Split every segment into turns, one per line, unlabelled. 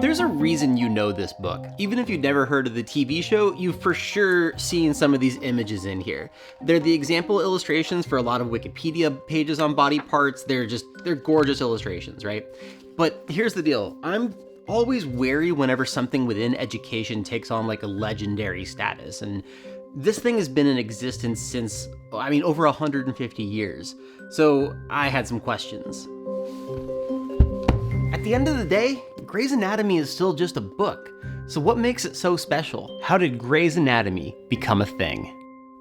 There's a reason you know this book. Even if you've never heard of the TV show, you've for sure seen some of these images in here. They're the example illustrations for a lot of Wikipedia pages on body parts. They're gorgeous illustrations, right? But here's the deal. I'm always wary whenever something within education takes on like a legendary status. And this thing has been in existence since, over 150 years. So I had some questions. At the end of the day, Grey's Anatomy is still just a book. So what makes it so special? How did Grey's Anatomy become a thing?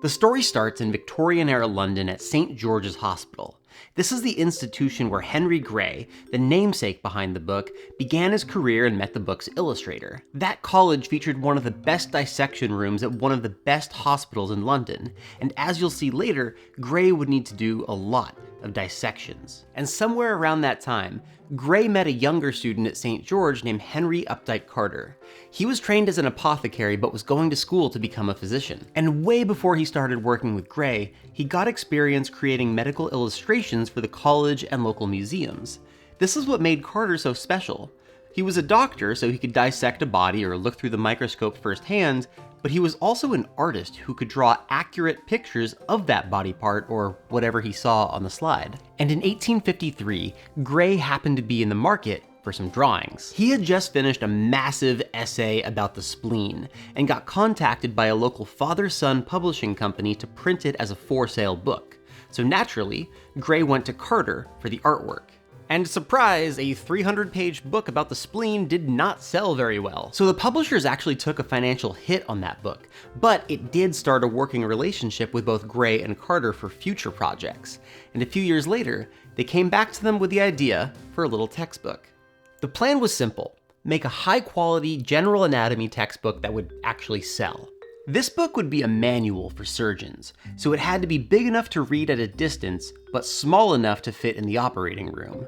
The story starts in Victorian-era London at St. George's Hospital. This is the institution where Henry Grey, the namesake behind the book, began his career and met the book's illustrator. That college featured one of the best dissection rooms at one of the best hospitals in London, and as you'll see later, Grey would need to do a lot of dissections. And somewhere around that time, Grey met a younger student at St. George named Henry Vandyke Carter. He was trained as an apothecary but was going to school to become a physician. And way before he started working with Grey, he got experience creating medical illustrations for the college and local museums. This is what made Carter so special. He was a doctor, so he could dissect a body or look through the microscope firsthand, but he was also an artist who could draw accurate pictures of that body part or whatever he saw on the slide. And in 1853, Grey happened to be in the market for some drawings. He had just finished a massive essay about the spleen and got contacted by a local father-son publishing company to print it as a for-sale book. So naturally, Grey went to Carter for the artwork. And surprise, a 300-page book about the spleen did not sell very well. So the publishers actually took a financial hit on that book, but it did start a working relationship with both Grey and Carter for future projects. And a few years later, they came back to them with the idea for a little textbook. The plan was simple: make a high-quality general anatomy textbook that would actually sell. This book would be a manual for surgeons, so it had to be big enough to read at a distance, but small enough to fit in the operating room.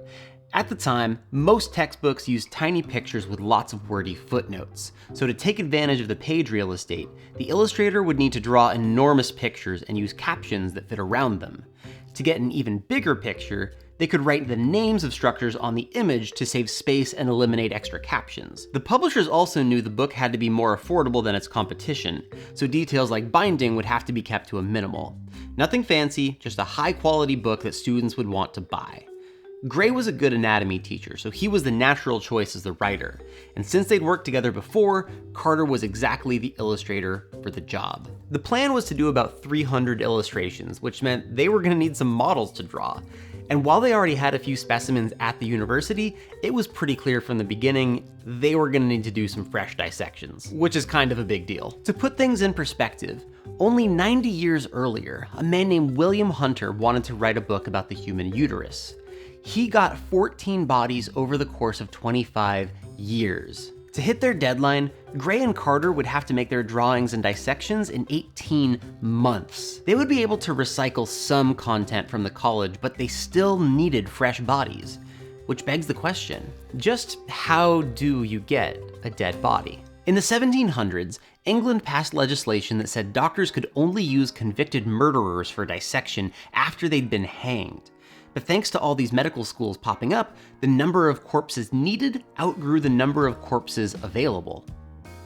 At the time, most textbooks used tiny pictures with lots of wordy footnotes, so to take advantage of the page real estate, the illustrator would need to draw enormous pictures and use captions that fit around them. To get an even bigger picture, they could write the names of structures on the image to save space and eliminate extra captions. The publishers also knew the book had to be more affordable than its competition, so details like binding would have to be kept to a minimal. Nothing fancy, just a high-quality book that students would want to buy. Grey was a good anatomy teacher, so he was the natural choice as the writer, and since they'd worked together before, Carter was exactly the illustrator for the job. The plan was to do about 300 illustrations, which meant they were going to need some models to draw. And while they already had a few specimens at the university, it was pretty clear from the beginning they were going to need to do some fresh dissections, which is kind of a big deal. To put things in perspective, only 90 years earlier, a man named William Hunter wanted to write a book about the human uterus. He got 14 bodies over the course of 25 years. To hit their deadline, Grey and Carter would have to make their drawings and dissections in 18 months. They would be able to recycle some content from the college, but they still needed fresh bodies. Which begs the question, just how do you get a dead body? In the 1700s, England passed legislation that said doctors could only use convicted murderers for dissection after they'd been hanged. But thanks to all these medical schools popping up, the number of corpses needed outgrew the number of corpses available.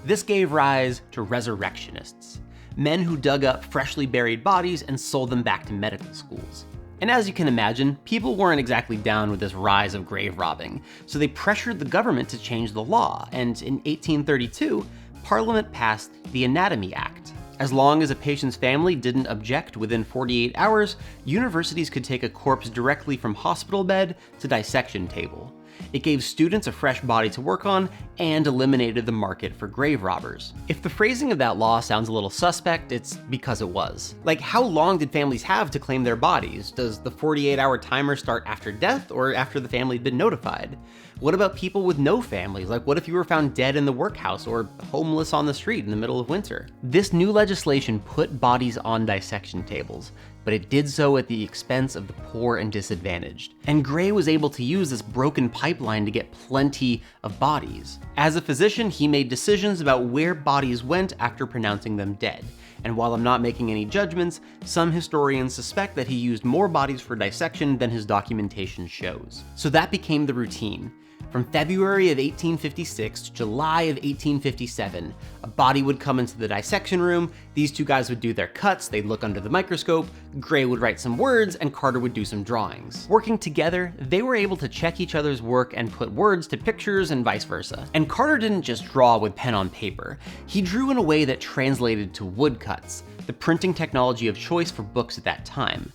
This gave rise to resurrectionists, men who dug up freshly buried bodies and sold them back to medical schools. And as you can imagine, people weren't exactly down with this rise of grave robbing, so they pressured the government to change the law, and in 1832, Parliament passed the Anatomy Act. As long as a patient's family didn't object within 48 hours, universities could take a corpse directly from hospital bed to dissection table. It gave students a fresh body to work on and eliminated the market for grave robbers. If the phrasing of that law sounds a little suspect, it's because it was. Like, how long did families have to claim their bodies? Does the 48-hour timer start after death or after the family had been notified? What about people with no families? Like, what if you were found dead in the workhouse or homeless on the street in the middle of winter? This new legislation put bodies on dissection tables, but it did so at the expense of the poor and disadvantaged. And Grey was able to use this broken pipeline to get plenty of bodies. As a physician, he made decisions about where bodies went after pronouncing them dead. And while I'm not making any judgments, some historians suspect that he used more bodies for dissection than his documentation shows. So that became the routine. From February of 1856 to July of 1857, a body would come into the dissection room, these two guys would do their cuts, they'd look under the microscope, Gray would write some words, and Carter would do some drawings. Working together, they were able to check each other's work and put words to pictures and vice versa. And Carter didn't just draw with pen on paper, he drew in a way that translated to woodcuts, the printing technology of choice for books at that time.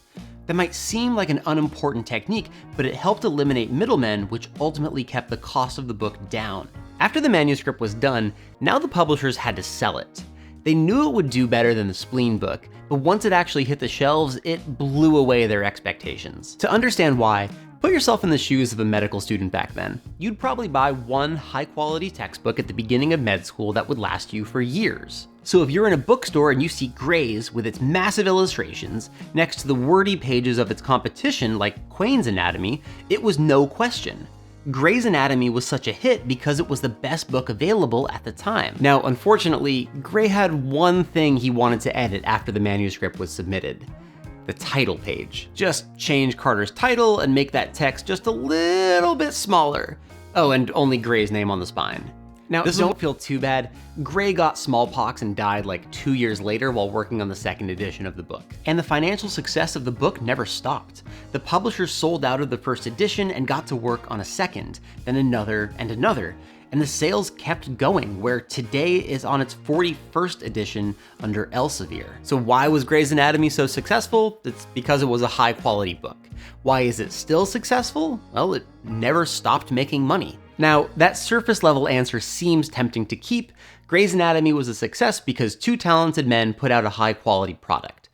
That might seem like an unimportant technique, but it helped eliminate middlemen, which ultimately kept the cost of the book down. After the manuscript was done, now the publishers had to sell it. They knew it would do better than the Spleen book, but once it actually hit the shelves, it blew away their expectations. To understand why, put yourself in the shoes of a medical student back then. You'd probably buy one high-quality textbook at the beginning of med school that would last you for years. So if you're in a bookstore and you see Gray's with its massive illustrations next to the wordy pages of its competition like Quain's Anatomy, it was no question. Gray's Anatomy was such a hit because it was the best book available at the time. Now, unfortunately, Gray had one thing he wanted to edit after the manuscript was submitted: the title page. Just change Carter's title and make that text just a little bit smaller. Oh, and only Gray's name on the spine. Now, don't feel too bad. Gray got smallpox and died like 2 years later while working on the second edition of the book. And the financial success of the book never stopped. The publishers sold out of the first edition and got to work on a second, then another and another. And the sales kept going, where today is on its 41st edition under Elsevier. So why was Gray's Anatomy so successful? It's because it was a high quality book. Why is it still successful? Well, it never stopped making money. Now, that surface level answer seems tempting to keep. Gray's Anatomy was a success because two talented men put out a high quality product.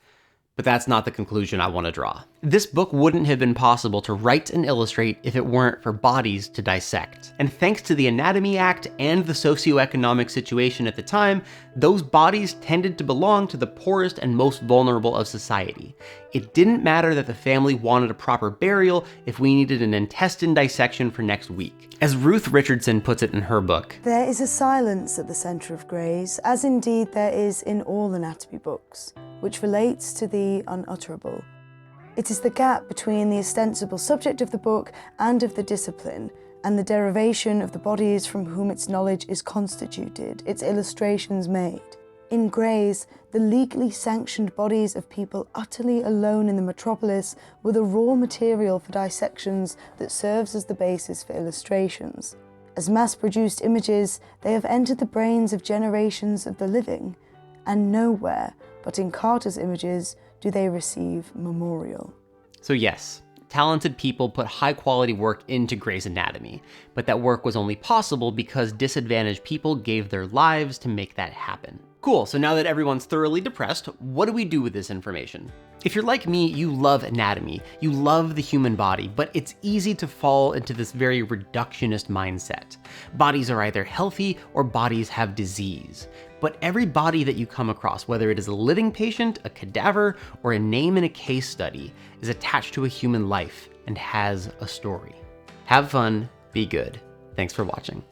But that's not the conclusion I want to draw. This book wouldn't have been possible to write and illustrate if it weren't for bodies to dissect. And thanks to the Anatomy Act and the socioeconomic situation at the time, those bodies tended to belong to the poorest and most vulnerable of society. It didn't matter that the family wanted a proper burial if we needed an intestine dissection for next week. As Ruth Richardson puts it in her book,
"There is a silence at the centre of Gray's, as indeed there is in all anatomy books, which relates to the unutterable. It is the gap between the ostensible subject of the book and of the discipline, and the derivation of the bodies from whom its knowledge is constituted, its illustrations made. In Gray's, the legally sanctioned bodies of people utterly alone in the metropolis were the raw material for dissections that serves as the basis for illustrations. As mass-produced images, they have entered the brains of generations of the living, and nowhere but in Carter's images do they receive memorial."
So yes, talented people put high quality work into Gray's Anatomy, but that work was only possible because disadvantaged people gave their lives to make that happen. Cool, so now that everyone's thoroughly depressed, what do we do with this information? If you're like me, you love anatomy, you love the human body, but it's easy to fall into this very reductionist mindset. Bodies are either healthy or bodies have disease. But every body that you come across, whether it is a living patient, a cadaver, or a name in a case study, is attached to a human life and has a story. Have fun, be good. Thanks for watching.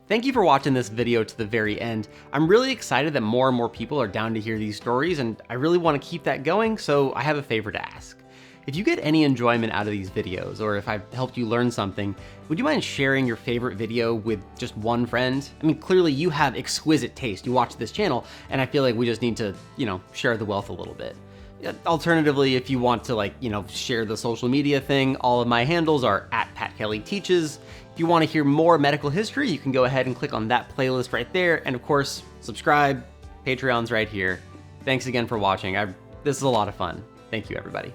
Thank you for watching this video to the very end. I'm really excited that more and more people are down to hear these stories, and I really want to keep that going, so I have a favor to ask. If you get any enjoyment out of these videos, or if I've helped you learn something, would you mind sharing your favorite video with just one friend? I mean, clearly you have exquisite taste. You watch this channel, and I feel like we just need to, share the wealth a little bit. Alternatively, if you want to share the social media thing, all of my handles are @PatKellyTeaches. If you want to hear more medical history, you can go ahead and click on that playlist right there. And of course, subscribe. Patreon's right here. Thanks again for watching. This is a lot of fun. Thank you, everybody.